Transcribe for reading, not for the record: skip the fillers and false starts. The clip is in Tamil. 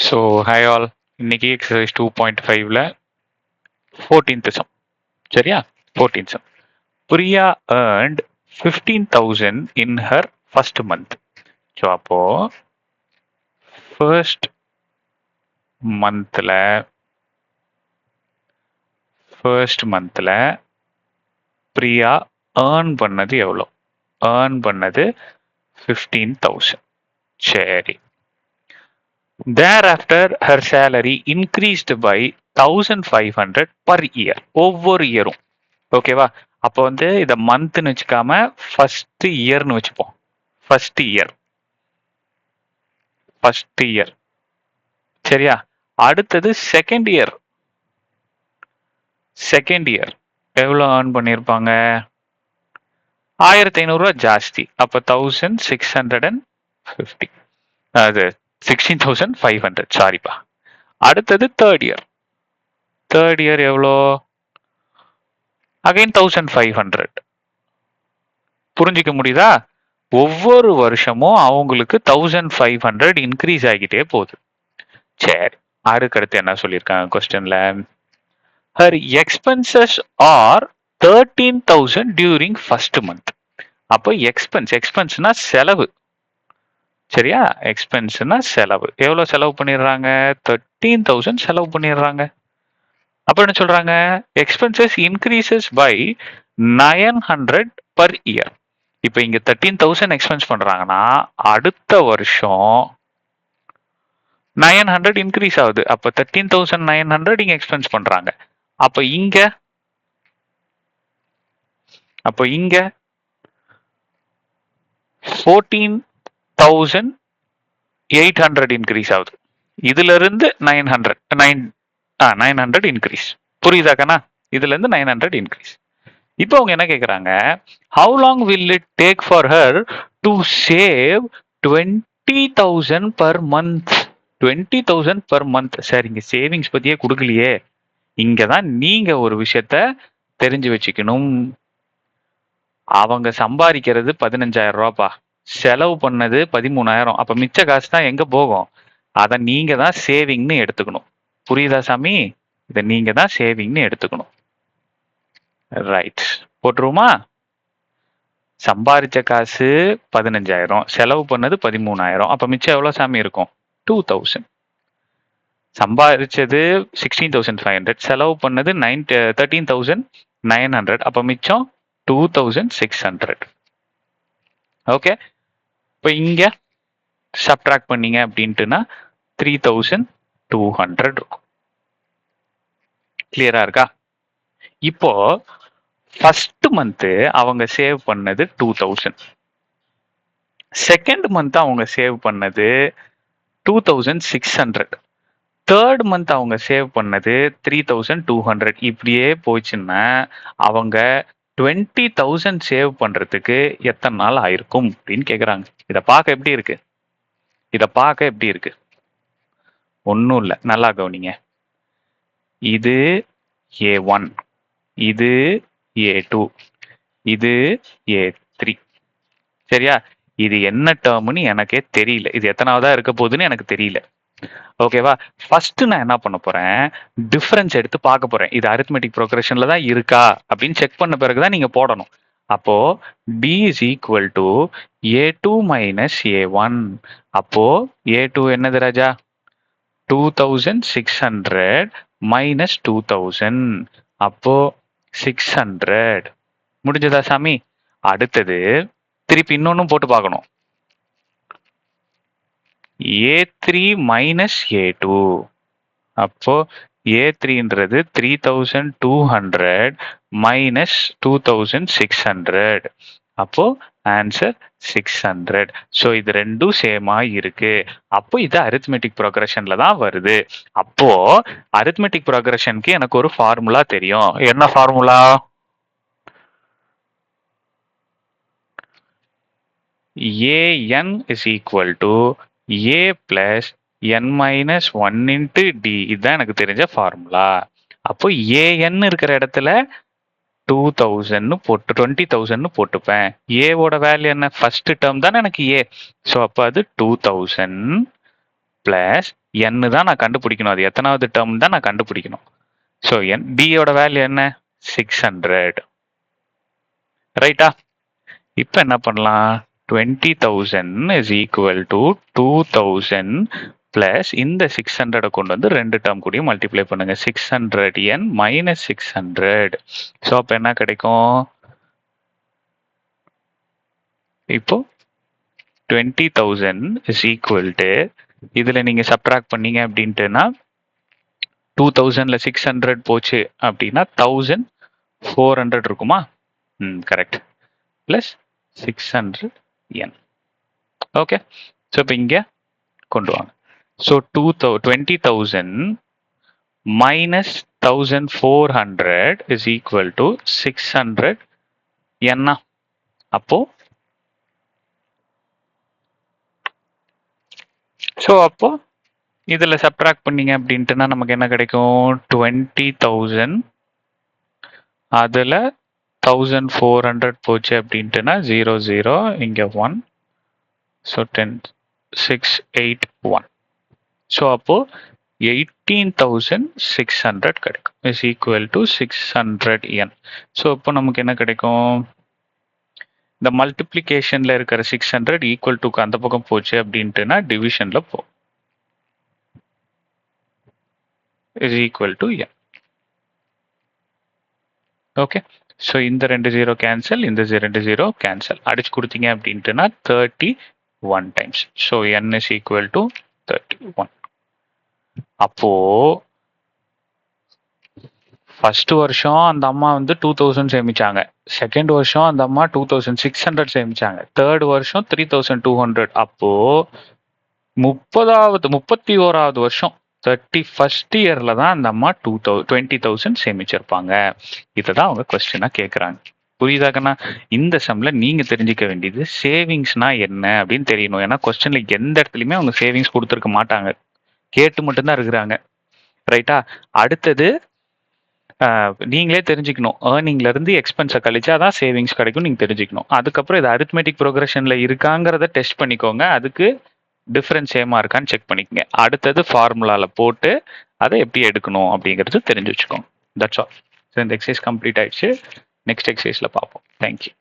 ஸோ ஹாய் ஆல், இன்னைக்கு எக்ஸசைஸ் 2.5ல 14th சம். சரியா? 14th sum. Priya earned 15,000 in her first month. So அப்போ ஃபர்ஸ்ட் மந்த்ல பிரியா ஏர்ன் பண்ணது எவ்வளோ? ஏர்ன் பண்ணது 15,000. சரி. Thereafter, her salary increased by 1,500 per year. ஒவ்வொரு இயரும். ஓகேவா? அப்போ வந்து இதை மந்த்னு வச்சுக்காம ஃபர்ஸ்ட் இயர்னு வச்சுப்போம். First year. சரியா? அடுத்தது செகண்ட் இயர் எவ்வளோ ஏர்ன் பண்ணியிருப்பாங்க? 1,500 ஜாஸ்தி. அப்போ 1,650. அது 16,500. சாரிப்பா. அடுத்தது தேர்ட் இயர் எவ்வளோ? அகைன் 1,500. புரிஞ்சிக்க முடியுதா? ஒவ்வொரு வருஷமும் அவங்களுக்கு 1,500 இன்க்ரீஸ் ஆகிட்டே போகுது. சரி, அதுக்கடுத்து என்ன சொல்லியிருக்காங்க கொஸ்டின்ல? Her expenses R 13,000 during first month. அப்போ எக்ஸ்பென்ஸ்னா செலவு. சரியா? எக்ஸ்பென்ஸ்னா செலவு. எவ்வளவு செலவு பண்ணிடுறாங்க? 13,000 செலவு பண்ணிடுறாங்க. அப்ப என்ன சொல்றாங்க? Expenses increases by 900 per year. இப்ப இங்க 13,000 எக்ஸ்பென்ஸ் பண்றாங்கன்னா அடுத்த வருஷம் 900 இன்க்ரீஸ் ஆகுது. அப்ப 13,900 இங்க எக்ஸ்பென்ஸ் பண்றாங்க. அப்ப இங்க 14,800 இன்க்ரீஸ் ஆகுது. இதுல இருந்து 900 இன்க்ரீஸ். புரியுதா கண்ணா? இதுல இருந்து 900 இன்க்ரீஸ். இப்போ அவங்க என்ன கேக்குறாங்க? How long will it take for her to save 20,000 per month? 20,000 per month. Sir, இங்க சேவிங்ஸ் பத்தியே கொடுக்கலையே. இங்கதான் நீங்க ஒரு விஷயத்த தெரிஞ்சு வச்சுக்கணும். அவங்க சம்பாதிக்கிறது 15,000 ரூபாப்பா, செலவு பண்ணது 13,000. அப்ப மிச்ச காசு தான் எங்க போகும்? அதை நீங்க தான் சேவிங்னு எடுத்துக்கணும். புரியுதா சாமி? இதை நீங்க தான் சேவிங்னு எடுத்துக்கணும். ரைட், போட்டுருவோமா? சம்பாதிச்ச காசு 15,000, செலவு பண்ணது 13,000. அப்ப மிச்சம் எவ்வளவு சாமி இருக்கும்? 2,000. சம்பாதிச்சது 16,500, செலவு பண்ணது 13,900. அப்ப மிச்சம் 2,600. ஓகே. இப்போ இங்க சப்ட்ராக்ட் பண்ணீங்க அப்படின்ட்டுனா 3,200 இருக்கும். கிளியரா இருக்கா? இப்போ ஃபர்ஸ்ட் மந்த் அவங்க சேவ் பண்ணது 2,000. செகண்ட் மந்த் அவங்க சேவ் பண்ணது 2,600. தேர்ட் மந்த் அவங்க சேவ் பண்ணது 3,200. இப்படியே போச்சுன்னா அவங்க 20,000 சேவ் பண்றதுக்கு எத்தனை நாள் ஆயிருக்கும் அப்படின்னு கேக்குறாங்க. இதை பார்க்க எப்படி இருக்கு? ஒன்றும் இல்லை, நல்லா கவனிங்க. இது A1, இது A2, இது A3. சரியா? இது என்ன டேர்ம்னு எனக்கே தெரியல. இது எத்தனாவதா இருக்க போகுதுன்னு எனக்கு தெரியல. ஓகேவா? ஃபர்ஸ்ட் நான் என்ன பண்ண போறேன்? டிஃபரன்ஸ் எடுத்து பார்க்க போறேன். இது அரித்மெட்டிக் ப்ரோக்ரஷன்ல தான் இருக்கா அப்படின்னு செக் பண்ண பிறகுதான் நீங்க போடணும். அப்போ D is equal to A2 minus A1. அப்போ A2 என்னது ராஜா? 2,600 minus 2,000. அப்போ 600. முடிஞ்சதா சாமி? அடுத்தது திருப்பி இன்னொன்னும் போட்டு பார்க்கணும். A3 minus A2. அப்போ A3ன்றது 3,200 minus 2,600. அப்போ ஆன்சர் 600. ஸோ இது ரெண்டும் சேமா இருக்கு. அப்போ இது அரித்மெட்டிக் ப்ரோக்ரஷன்ல தான் வருது. அப்போ அரித்மெட்டிக் ப்ரோக்ரஷனுக்கு எனக்கு ஒரு ஃபார்முலா தெரியும். என்ன formula? AN is equal to A plus n minus 1 into D. இதுதான் எனக்கு தெரிஞ்ச ஃபார்முலா. அப்போ AN இருக்கிற இடத்துல 2,000 போட்டு 20,000 போட்டுப்பேன். ஏவோட வேல்யூ என்ன? ஃபர்ஸ்ட் டேர்ம் தானே எனக்கு A. ஸோ அப்போ அது 2,000 பிளஸ் n தான் நான் கண்டுபிடிக்கணும். அது எத்தனாவது டேர்ம் தான் நான் கண்டுபிடிக்கணும். ஸோ d யோட வேல்யூ என்ன? 600. ரைட்டா? இப்போ என்ன பண்ணலாம்? 20,000 is equal to 2,000 பிளஸ் இந்த 600 கொண்டு வந்து ரெண்டு டேர்ம் கூடயும் மல்டிப்ளை பண்ணுங்க. 600n minus 600. ஸோ அப்போ என்ன கிடைக்கும்? இப்போ 20,000 is equal to இதுல நீங்க சப்ட்ராக்ட் பண்ணீங்க அப்படின்ட்டுனா 2000ல 600 போச்சு அப்படின்னா 1400 இருக்குமா? Correct. Plus 600n. Okay. So இப்போ இங்க கொண்டு வாங்க. So 20,000 minus 1400 is equal to 600 என்ன? அப்போ இதுல சப்ட்ராக்ட் பண்ணீங்க அப்படின்ட்டுனா நமக்கு என்ன கிடைக்கும்? 20,000 அதுல 1400 போச்சு அப்படின்ட்டுனா 0 0 இங்க 1. ஸோ 10 6 8 1. ஸோ அப்போ 18,600 கிடைக்கும். Is equal to 600n. So இப்போ நமக்கு என்ன கிடைக்கும்? இந்த மல்டிப்ளிகேஷன்ல இருக்கிற 600 ஈக்குவல் டுக்கு அந்த பக்கம் போச்சு அப்படின்ட்டுனா டிவிஷன்ல போ. Is equal to n. Okay. So இந்த 2 0 கேன்சல், இந்த 2 0 கேன்சல். அடிச்சு கொடுத்தீங்க அப்படின்ட்டுனா 31 times. So n is equal to 31. அப்போ ஃபர்ஸ்ட் வருஷம் அந்த அம்மா வந்து 2000 சேமிச்சாங்க. செகண்ட் வருஷம் அந்த அம்மா 2600 சேமிச்சாங்க. தேர்ட் வருஷம் 3200. அப்போ 31வது வருஷம் 31st இயர்ல தான் அந்த அம்மா 20,000 சேமிச்சிருப்பாங்க. இதுதான் அவங்க கொஸ்டினா கேட்குறாங்க. புரியுதாக்கண்ணா? இந்த சம்ல நீங்க தெரிஞ்சுக்க வேண்டியது சேவிங்ஸ்னா என்ன அப்படின்னு தெரியணும். ஏன்னா கொஸ்டின்ல எந்த இடத்துலயுமே அவங்க சேவிங்ஸ் கொடுத்துருக்க மாட்டாங்க, கேட்டு மட்டும்தான் இருக்கிறாங்க. ரைட்டா? அடுத்தது நீங்களே தெரிஞ்சுக்கணும். ஏர்னிங்ல இருந்து எக்ஸ்பென்ஸை கழிச்சாதான் சேவிங்ஸ் கிடைக்கும் நீங்க தெரிஞ்சுக்கணும். அதுக்கப்புறம் இது அரித்மெட்டிக் ப்ரோக்ரஷன்ல இருக்காங்கிறத டெஸ்ட் பண்ணிக்கோங்க. அதுக்கு டிஃபரன்ஸ் சேமா இருக்கான்னு செக் பண்ணிக்கோங்க. அடுத்தது ஃபார்முலால போட்டு அதை எப்படி எடுக்கணும் அப்படிங்கிறது தெரிஞ்சு வச்சுக்கோங்க. That's all. ஸோ இந்த எக்ஸசைஸ் கம்ப்ளீட் ஆயிடுச்சு. நெக்ஸ்ட் எக்ஸசைஸ்ல பார்ப்போம். தேங்க்யூ.